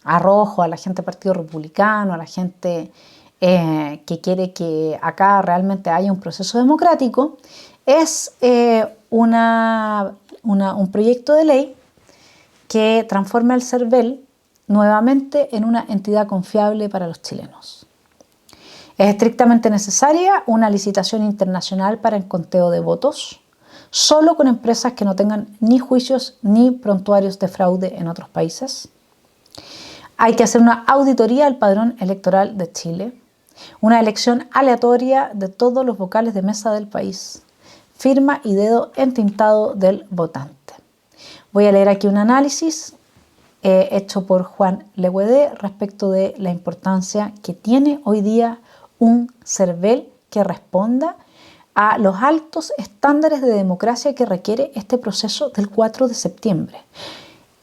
a Rojo, a la gente del Partido Republicano, a la gente que quiere que acá realmente haya un proceso democrático, es un proyecto de ley que transforme al CERVEL nuevamente en una entidad confiable para los chilenos. Es estrictamente necesaria una licitación internacional para el conteo de votos, solo con empresas que no tengan ni juicios ni prontuarios de fraude en otros países. Hay que hacer una auditoría al padrón electoral de Chile, una elección aleatoria de todos los vocales de mesa del país, firma y dedo entintado del votante. Voy a leer aquí un análisis hecho por Juan Leguedé respecto de la importancia que tiene hoy día un CERVEL que responda a los altos estándares de democracia que requiere este proceso del 4 de septiembre.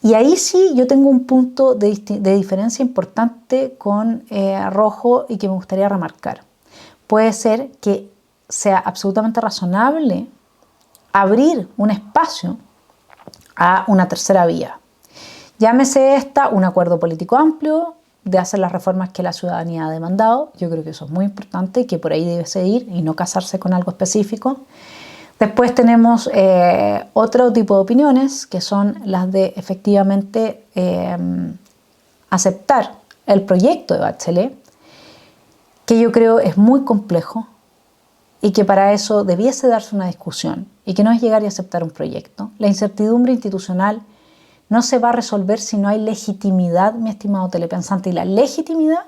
Y ahí sí yo tengo un punto de diferencia importante con Rojo y que me gustaría remarcar. Puede ser que sea absolutamente razonable abrir un espacio a una tercera vía. Llámese esta un acuerdo político amplio, de hacer las reformas que la ciudadanía ha demandado. Yo creo que eso es muy importante y que por ahí debe seguir y no casarse con algo específico. Después tenemos otro tipo de opiniones, que son las de efectivamente aceptar el proyecto de Bachelet, que yo creo es muy complejo y que para eso debiese darse una discusión y que no es llegar y aceptar un proyecto. La incertidumbre institucional no se va a resolver si no hay legitimidad, mi estimado telepensante, y la legitimidad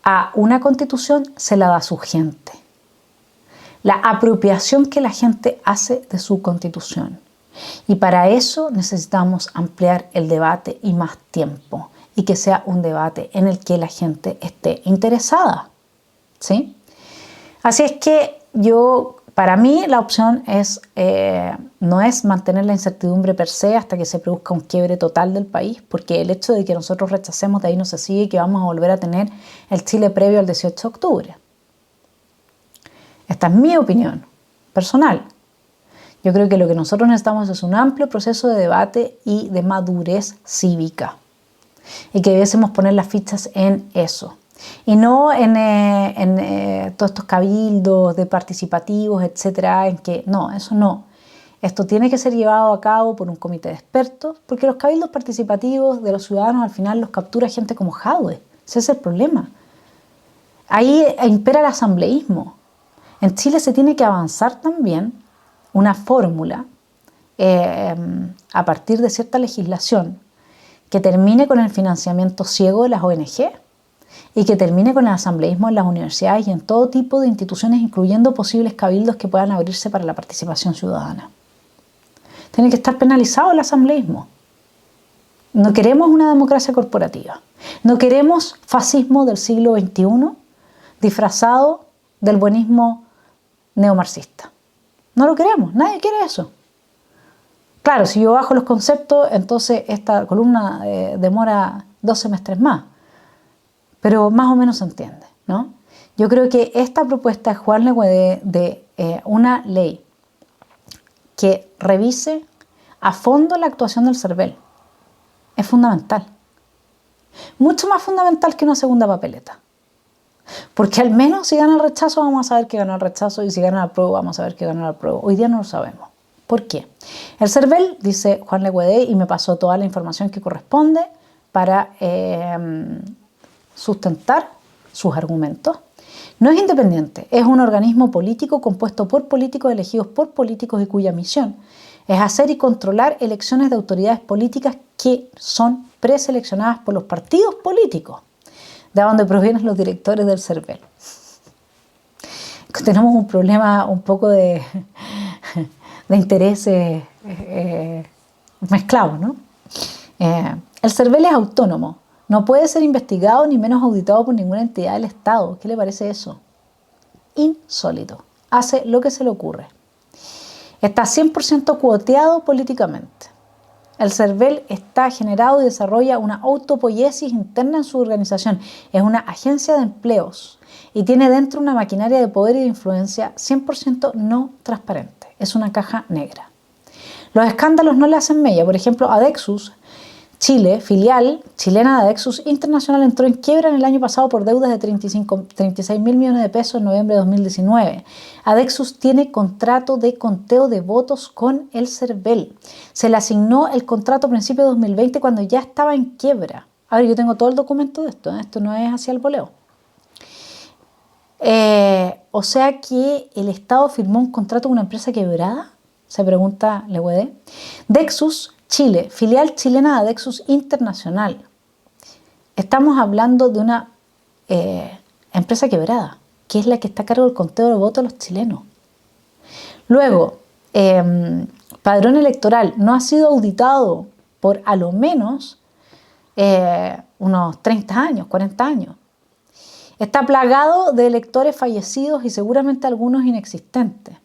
a una constitución se la da su gente. La apropiación que la gente hace de su constitución. Y para eso necesitamos ampliar el debate y más tiempo, y que sea un debate en el que la gente esté interesada, ¿sí? Así es que para mí la opción no es mantener la incertidumbre per se hasta que se produzca un quiebre total del país, porque el hecho de que nosotros rechacemos, de ahí no se sigue que vamos a volver a tener el Chile previo al 18 de octubre. Esta es mi opinión personal. Yo creo que lo que nosotros necesitamos es un amplio proceso de debate y de madurez cívica, y que debiésemos poner las fichas en eso. Y no en todos estos cabildos de participativos, etcétera, en que no, eso no. Esto tiene que ser llevado a cabo por un comité de expertos, porque los cabildos participativos de los ciudadanos al final los captura gente como Jadwe. Ese es el problema. Ahí impera el asambleísmo. En Chile se tiene que avanzar también una fórmula a partir de cierta legislación que termine con el financiamiento ciego de las ONG y que termine con el asambleísmo en las universidades y en todo tipo de instituciones, incluyendo posibles cabildos que puedan abrirse para la participación ciudadana. Tiene que estar penalizado el asambleísmo. No queremos una democracia corporativa. No queremos fascismo del siglo XXI disfrazado del buenismo neomarxista. No lo queremos, nadie quiere eso. Claro, si yo bajo los conceptos, entonces esta columna demora 2 semestres más. Pero más o menos se entiende, ¿no? Yo creo que esta propuesta de Juan Legüedé de una ley que revise a fondo la actuación del CERVEL es fundamental. Mucho más fundamental que una segunda papeleta. Porque al menos si gana el rechazo vamos a saber que ganó el rechazo, y si gana el apruebo vamos a saber que ganó el apruebo. Hoy día no lo sabemos. ¿Por qué? El CERVEL, dice Juan Legüedé, y me pasó toda la información que corresponde para sustentar sus argumentos, no es independiente, es un organismo político compuesto por políticos elegidos por políticos y cuya misión es hacer y controlar elecciones de autoridades políticas que son preseleccionadas por los partidos políticos, de donde provienen los directores del CERVEL. Tenemos un problema un poco de intereses mezclados, ¿no? El CERVEL es autónomo. No puede ser investigado ni menos auditado por ninguna entidad del Estado. ¿Qué le parece eso? Insólito. Hace lo que se le ocurre. Está 100% cuoteado políticamente. El CERVEL está generado y desarrolla una autopoiesis interna en su organización. Es una agencia de empleos y tiene dentro una maquinaria de poder y de influencia 100% no transparente. Es una caja negra. Los escándalos no le hacen mella. Por ejemplo, Adexus Chile, filial chilena de Adexus Internacional, entró en quiebra en el año pasado por deudas de 36 mil millones de pesos en noviembre de 2019. Adexus tiene contrato de conteo de votos con el CERVEL. Se le asignó el contrato a principios de 2020 cuando ya estaba en quiebra. A ver, yo tengo todo el documento de esto, esto no es hacia el voleo. O sea que el Estado firmó un contrato con una empresa quebrada, se pregunta Legüedé. Dexus Chile, filial chilena de Adexus Internacional. Estamos hablando de una empresa quebrada, que es la que está a cargo del conteo de votos de los chilenos. Luego, padrón electoral no ha sido auditado por a lo menos unos 30 años, 40 años. Está plagado de electores fallecidos y seguramente algunos inexistentes.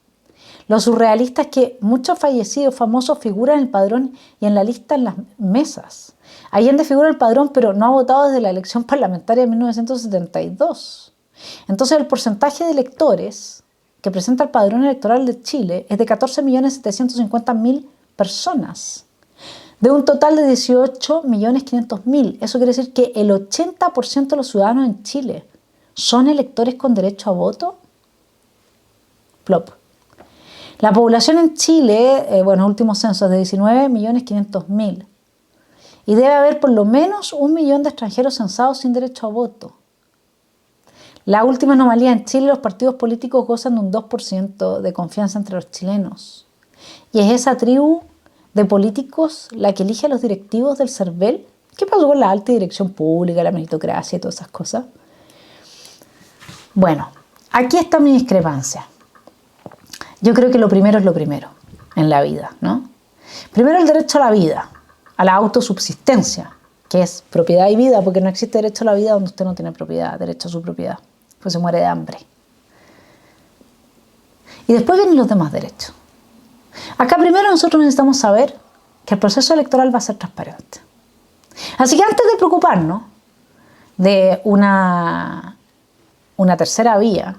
Lo surrealista es que muchos fallecidos famosos figuran en el padrón y en la lista en las mesas. Allende figura en el padrón, pero no ha votado desde la elección parlamentaria de 1972. Entonces, el porcentaje de electores que presenta el padrón electoral de Chile es de 14.750.000 personas. de un total de 18.500.000. Eso quiere decir que el 80% de los ciudadanos en Chile son electores con derecho a voto. Plop. La población en Chile, el último censo es de 19.500.000. Y debe haber por lo menos 1 millón de extranjeros censados sin derecho a voto. La última anomalía en Chile, los partidos políticos gozan de un 2% de confianza entre los chilenos. Y es esa tribu de políticos la que elige a los directivos del CERVEL. ¿Qué pasó con la alta dirección pública, la meritocracia y todas esas cosas? Bueno, aquí está mi discrepancia. Yo creo que lo primero es lo primero en la vida, ¿no? Primero el derecho a la vida, a la autosubsistencia, que es propiedad y vida, porque no existe derecho a la vida donde usted no tiene propiedad, derecho a su propiedad, pues se muere de hambre. Y después vienen los demás derechos. Acá primero nosotros necesitamos saber que el proceso electoral va a ser transparente. Así que antes de preocuparnos de una tercera vía,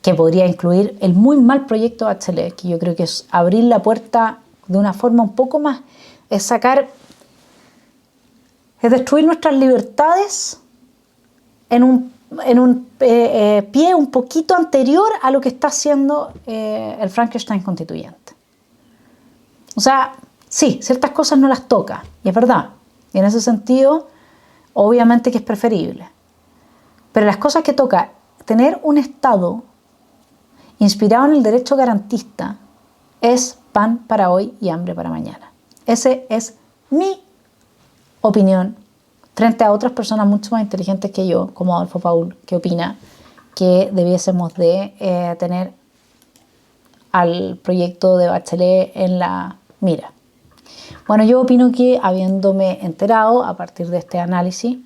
que podría incluir el muy mal proyecto Bachelet, que yo creo que es abrir la puerta de una forma un poco más, es destruir nuestras libertades en un pie un poquito anterior a lo que está haciendo el Frankenstein constituyente. O sea, sí, ciertas cosas no las toca, y es verdad. Y en ese sentido, obviamente que es preferible. Pero las cosas que toca, tener un Estado inspirado en el derecho garantista, es pan para hoy y hambre para mañana. Ese es mi opinión frente a otras personas mucho más inteligentes que yo, como Adolfo Paul, que opina que debiésemos de tener al proyecto de Bachelet en la mira. Bueno, yo opino que, habiéndome enterado a partir de este análisis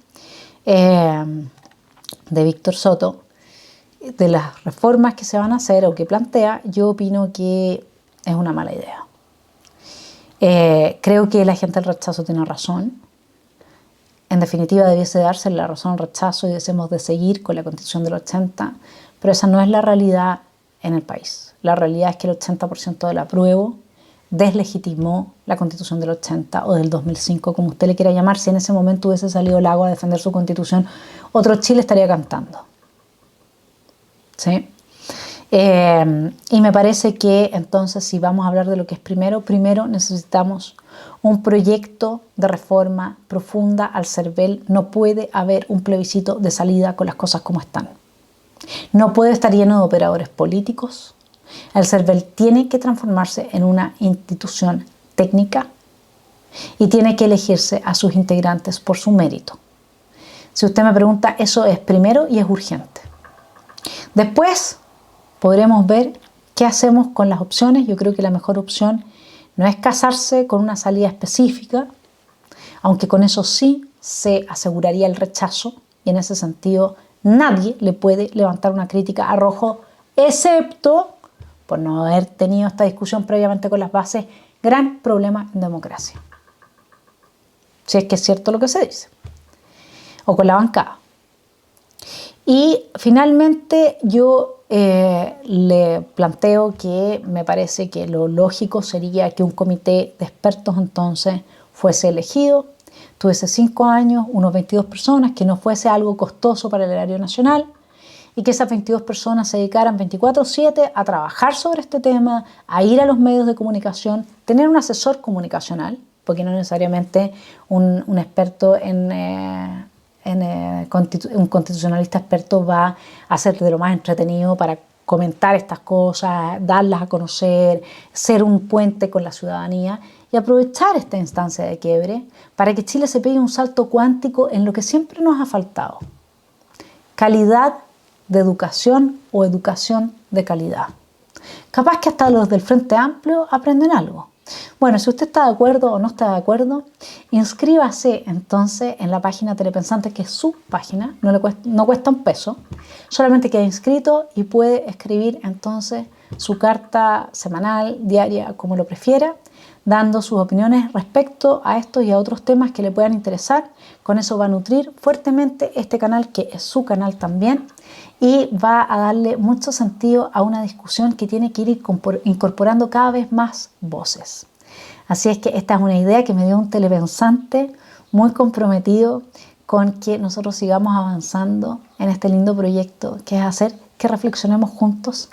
de Víctor Soto, de las reformas que se van a hacer o que plantea, yo opino que es una mala idea. Creo que la gente del rechazo tiene razón. En definitiva, debiese darse la razón al rechazo y deseemos de seguir con la Constitución del 80, pero esa no es la realidad en el país. La realidad es que el 80% del apruebo deslegitimó la Constitución del 80 o del 2005, como usted le quiera llamar. Si en ese momento hubiese salido Lago a defender su Constitución, otro Chile estaría cantando. ¿Sí? Y me parece que entonces, si vamos a hablar de lo que es primero necesitamos un proyecto de reforma profunda al CERVEL. No puede haber un plebiscito de salida con las cosas como están. No puede estar lleno de operadores políticos. El CERVEL tiene que transformarse en una institución técnica y tiene que elegirse a sus integrantes por su mérito. Si usted me pregunta, eso es primero y es urgente. Después podremos ver qué hacemos con las opciones. Yo creo que la mejor opción no es casarse con una salida específica, aunque con eso sí se aseguraría el rechazo, y en ese sentido nadie le puede levantar una crítica a Rojo, excepto por no haber tenido esta discusión previamente con las bases. Gran problema en democracia, si es que es cierto lo que se dice, o con la bancada. Y finalmente yo le planteo que me parece que lo lógico sería que un comité de expertos entonces fuese elegido, tuviese 5 años, unos 22 personas, que no fuese algo costoso para el erario nacional, y que esas 22 personas se dedicaran 24/7 a trabajar sobre este tema, a ir a los medios de comunicación, tener un asesor comunicacional, porque no necesariamente un experto un constitucionalista experto va a ser de lo más entretenido para comentar estas cosas, darlas a conocer, ser un puente con la ciudadanía y aprovechar esta instancia de quiebre para que Chile se pegue un salto cuántico en lo que siempre nos ha faltado: calidad de educación o educación de calidad. Capaz que hasta los del Frente Amplio aprenden algo. Bueno, si usted está de acuerdo o no está de acuerdo, inscríbase entonces en la página Telepensante, que es su página, no cuesta un peso, solamente queda inscrito y puede escribir entonces su carta semanal, diaria, como lo prefiera, dando sus opiniones respecto a estos y a otros temas que le puedan interesar. Con eso va a nutrir fuertemente este canal, que es su canal también, y va a darle mucho sentido a una discusión que tiene que ir incorporando cada vez más voces. Así es que esta es una idea que me dio un telepensante muy comprometido con que nosotros sigamos avanzando en este lindo proyecto, que es hacer que reflexionemos juntos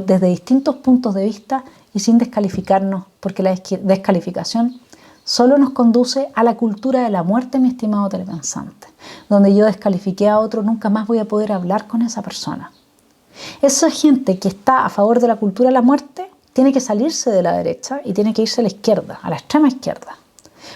desde distintos puntos de vista y sin descalificarnos, porque la descalificación solo nos conduce a la cultura de la muerte, mi estimado telepensante. Donde yo descalifiqué a otro, nunca más voy a poder hablar con esa persona. Esa gente que está a favor de la cultura de la muerte tiene que salirse de la derecha y tiene que irse a la izquierda, a la extrema izquierda.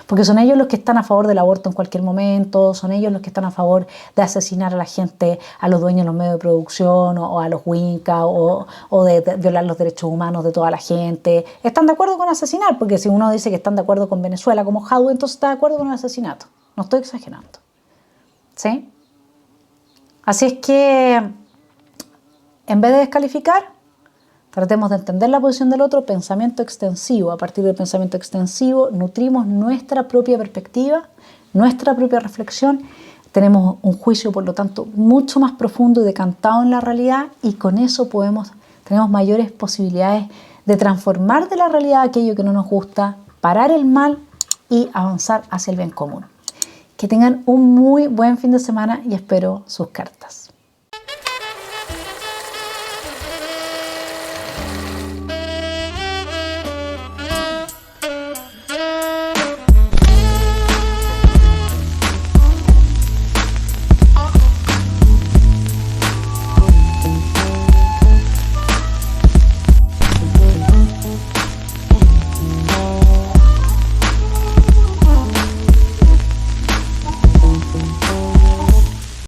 Porque son ellos los que están a favor del aborto en cualquier momento, son ellos los que están a favor de asesinar a la gente, a los dueños de los medios de producción o a los wincas o de violar los derechos humanos de toda la gente. Están de acuerdo con asesinar, porque si uno dice que están de acuerdo con Venezuela como Jadwe, entonces está de acuerdo con el asesinato. No estoy exagerando. ¿Sí? Así es que en vez de descalificar, tratemos de entender la posición del otro, pensamiento extensivo. A partir del pensamiento extensivo nutrimos nuestra propia perspectiva, nuestra propia reflexión. Tenemos un juicio, por lo tanto, mucho más profundo y decantado en la realidad y con eso tenemos mayores posibilidades de transformar de la realidad aquello que no nos gusta, parar el mal y avanzar hacia el bien común. Que tengan un muy buen fin de semana y espero sus cartas.